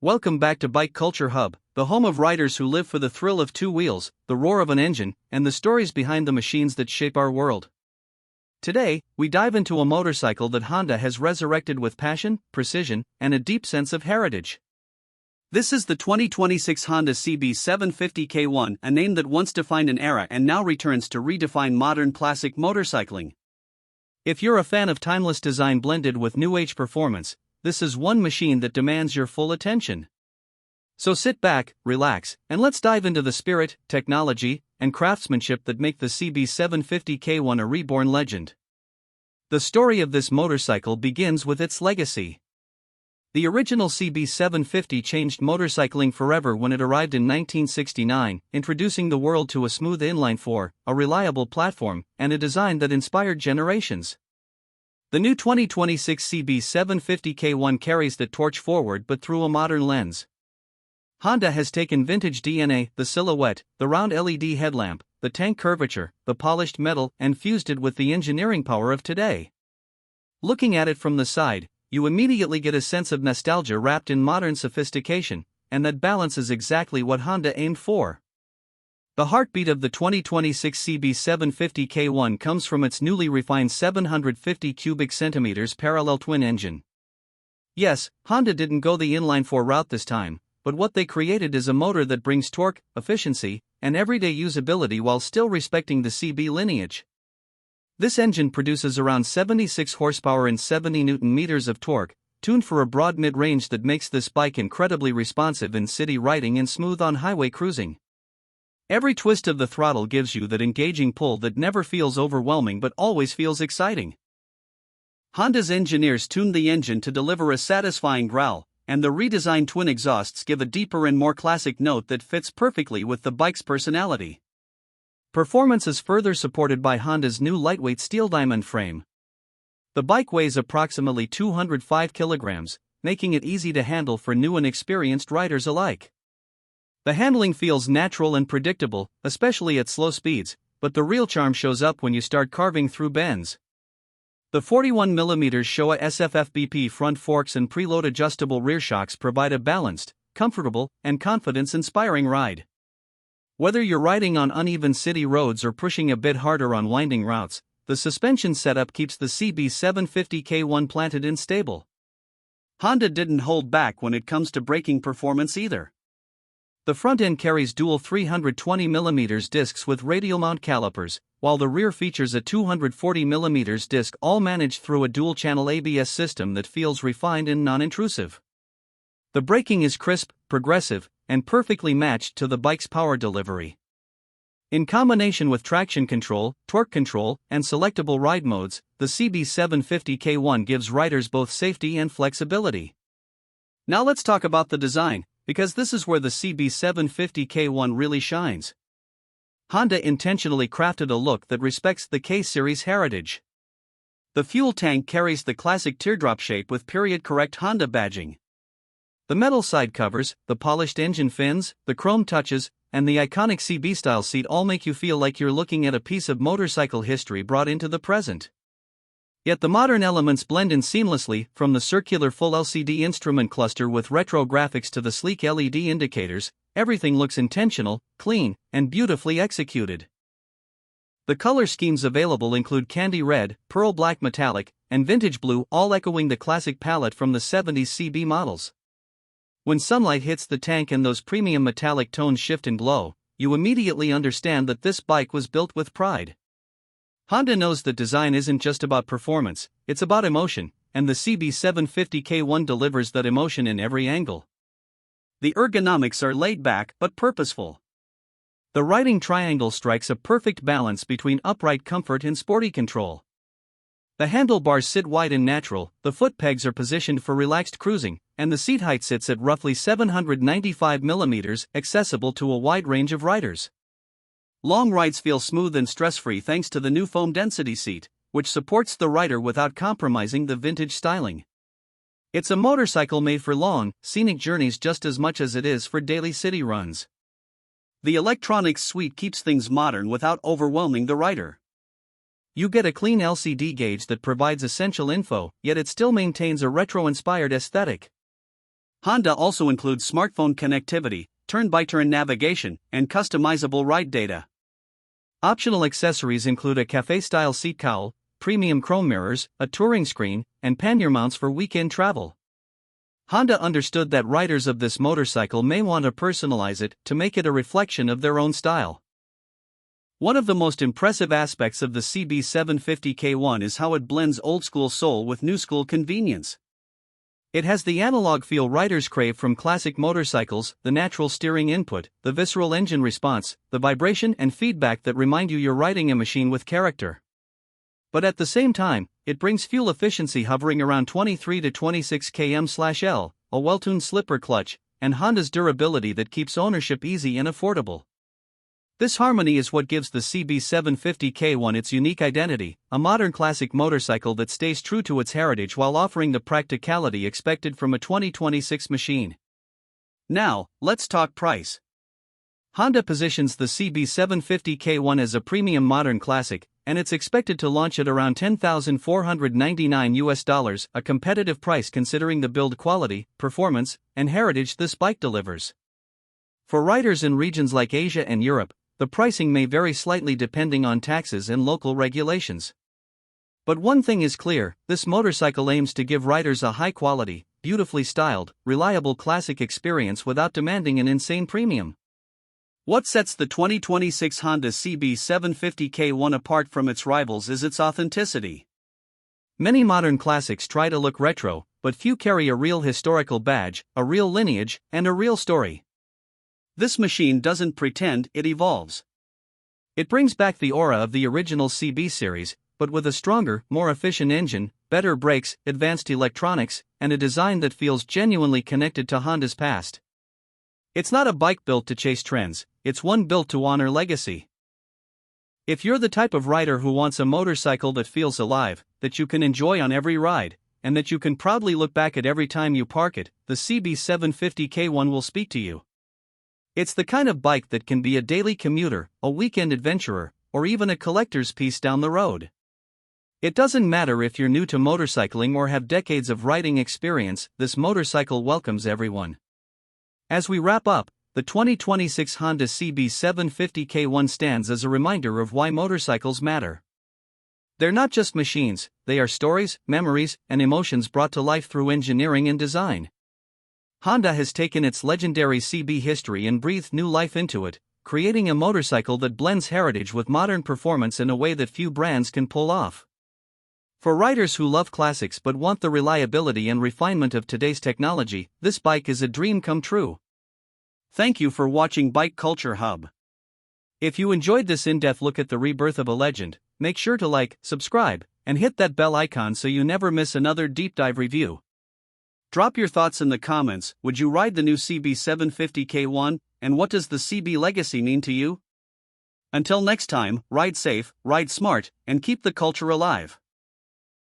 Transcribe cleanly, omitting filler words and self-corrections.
Welcome back to Bike Culture Hub, the home of riders who live for the thrill of two wheels, the roar of an engine, and the stories behind the machines that shape our world. Today, we dive into a motorcycle that Honda has resurrected with passion, precision, and a deep sense of heritage. This is the 2026 Honda CB750 K1, a name that once defined an era and now returns to redefine modern classic motorcycling. If you're a fan of timeless design blended with new-age performance, this is one machine that demands your full attention. So sit back, relax, and let's dive into the spirit, technology, and craftsmanship that make the CB750 K1 a reborn legend. The story of this motorcycle begins with its legacy. The original CB750 changed motorcycling forever when it arrived in 1969, introducing the world to a smooth inline-4, a reliable platform, and a design that inspired generations. The new 2026 CB750 K1 carries the torch forward but through a modern lens. Honda has taken vintage DNA, the silhouette, the round LED headlamp, the tank curvature, the polished metal, and fused it with the engineering power of today. Looking at it from the side, you immediately get a sense of nostalgia wrapped in modern sophistication, and that balance is exactly what Honda aimed for. The heartbeat of the 2026 CB750 K1 comes from its newly refined 750 cubic centimeters parallel twin engine. Yes, Honda didn't go the inline-4 route this time, but what they created is a motor that brings torque, efficiency, and everyday usability while still respecting the CB lineage. This engine produces around 76 horsepower and 70 Nm of torque, tuned for a broad mid-range that makes this bike incredibly responsive in city riding and smooth on highway cruising. Every twist of the throttle gives you that engaging pull that never feels overwhelming but always feels exciting. Honda's engineers tuned the engine to deliver a satisfying growl, and the redesigned twin exhausts give a deeper and more classic note that fits perfectly with the bike's personality. Performance is further supported by Honda's new lightweight steel diamond frame. The bike weighs approximately 205 kilograms, making it easy to handle for new and experienced riders alike. The handling feels natural and predictable, especially at slow speeds, but the real charm shows up when you start carving through bends. The 41mm Showa SFFBP front forks and preload adjustable rear shocks provide a balanced, comfortable, and confidence-inspiring ride. Whether you're riding on uneven city roads or pushing a bit harder on winding routes, the suspension setup keeps the CB750 K1 planted and stable. Honda didn't hold back when it comes to braking performance either. The front end carries dual 320mm discs with radial mount calipers, while the rear features a 240mm disc, all managed through a dual-channel ABS system that feels refined and non-intrusive. The braking is crisp, progressive, and perfectly matched to the bike's power delivery. In combination with traction control, torque control, and selectable ride modes, the CB750 K1 gives riders both safety and flexibility. Now let's talk about the design, because this is where the CB750 K1 really shines. Honda intentionally crafted a look that respects the K-series heritage. The fuel tank carries the classic teardrop shape with period-correct Honda badging. The metal side covers, the polished engine fins, the chrome touches, and the iconic CB-style seat all make you feel like you're looking at a piece of motorcycle history brought into the present. Yet the modern elements blend in seamlessly, from the circular full LCD instrument cluster with retro graphics to the sleek LED indicators. Everything looks intentional, clean, and beautifully executed. The color schemes available include candy red, pearl black metallic, and vintage blue, all echoing the classic palette from the 70s CB models. When sunlight hits the tank and those premium metallic tones shift and glow, you immediately understand that this bike was built with pride. Honda knows that design isn't just about performance, it's about emotion, and the CB750 K1 delivers that emotion in every angle. The ergonomics are laid back but purposeful. The riding triangle strikes a perfect balance between upright comfort and sporty control. The handlebars sit wide and natural, the foot pegs are positioned for relaxed cruising, and the seat height sits at roughly 795mm, accessible to a wide range of riders. Long rides feel smooth and stress-free thanks to the new foam density seat, which supports the rider without compromising the vintage styling. It's a motorcycle made for long, scenic journeys just as much as it is for daily city runs. The electronics suite keeps things modern without overwhelming the rider. You get a clean LCD gauge that provides essential info, yet it still maintains a retro-inspired aesthetic. Honda also includes smartphone connectivity, turn-by-turn navigation, and customizable ride data. Optional accessories include a cafe-style seat cowl, premium chrome mirrors, a touring screen, and pannier mounts for weekend travel. Honda understood that riders of this motorcycle may want to personalize it to make it a reflection of their own style. One of the most impressive aspects of the CB750 K1 is how it blends old-school soul with new-school convenience. It has the analog feel riders crave from classic motorcycles, the natural steering input, the visceral engine response, the vibration and feedback that remind you you're riding a machine with character. But at the same time, it brings fuel efficiency hovering around 23 to 26 km/L, a well-tuned slipper clutch, and Honda's durability that keeps ownership easy and affordable. This harmony is what gives the CB750 K1 its unique identity, a modern classic motorcycle that stays true to its heritage while offering the practicality expected from a 2026 machine. Now, let's talk price. Honda positions the CB750 K1 as a premium modern classic, and it's expected to launch at around $10,499, a competitive price considering the build quality, performance, and heritage this bike delivers. For riders in regions like Asia and Europe, the pricing may vary slightly depending on taxes and local regulations. But one thing is clear, this motorcycle aims to give riders a high-quality, beautifully styled, reliable classic experience without demanding an insane premium. What sets the 2026 Honda CB750 K1 apart from its rivals is its authenticity. Many modern classics try to look retro, but few carry a real historical badge, a real lineage, and a real story. This machine doesn't pretend, it evolves. It brings back the aura of the original CB series, but with a stronger, more efficient engine, better brakes, advanced electronics, and a design that feels genuinely connected to Honda's past. It's not a bike built to chase trends, it's one built to honor legacy. If you're the type of rider who wants a motorcycle that feels alive, that you can enjoy on every ride, and that you can proudly look back at every time you park it, the CB750 K1 will speak to you. It's the kind of bike that can be a daily commuter, a weekend adventurer, or even a collector's piece down the road. It doesn't matter if you're new to motorcycling or have decades of riding experience, this motorcycle welcomes everyone. As we wrap up, the 2026 Honda CB750 K1 stands as a reminder of why motorcycles matter. They're not just machines, they are stories, memories, and emotions brought to life through engineering and design. Honda has taken its legendary CB history and breathed new life into it, creating a motorcycle that blends heritage with modern performance in a way that few brands can pull off. For riders who love classics but want the reliability and refinement of today's technology, this bike is a dream come true. Thank you for watching Bike Culture Hub. If you enjoyed this in-depth look at the rebirth of a legend, make sure to like, subscribe, and hit that bell icon so you never miss another deep dive review. Drop your thoughts in the comments. Would you ride the new CB750 K1, and what does the CB legacy mean to you? Until next time, ride safe, ride smart, and keep the culture alive.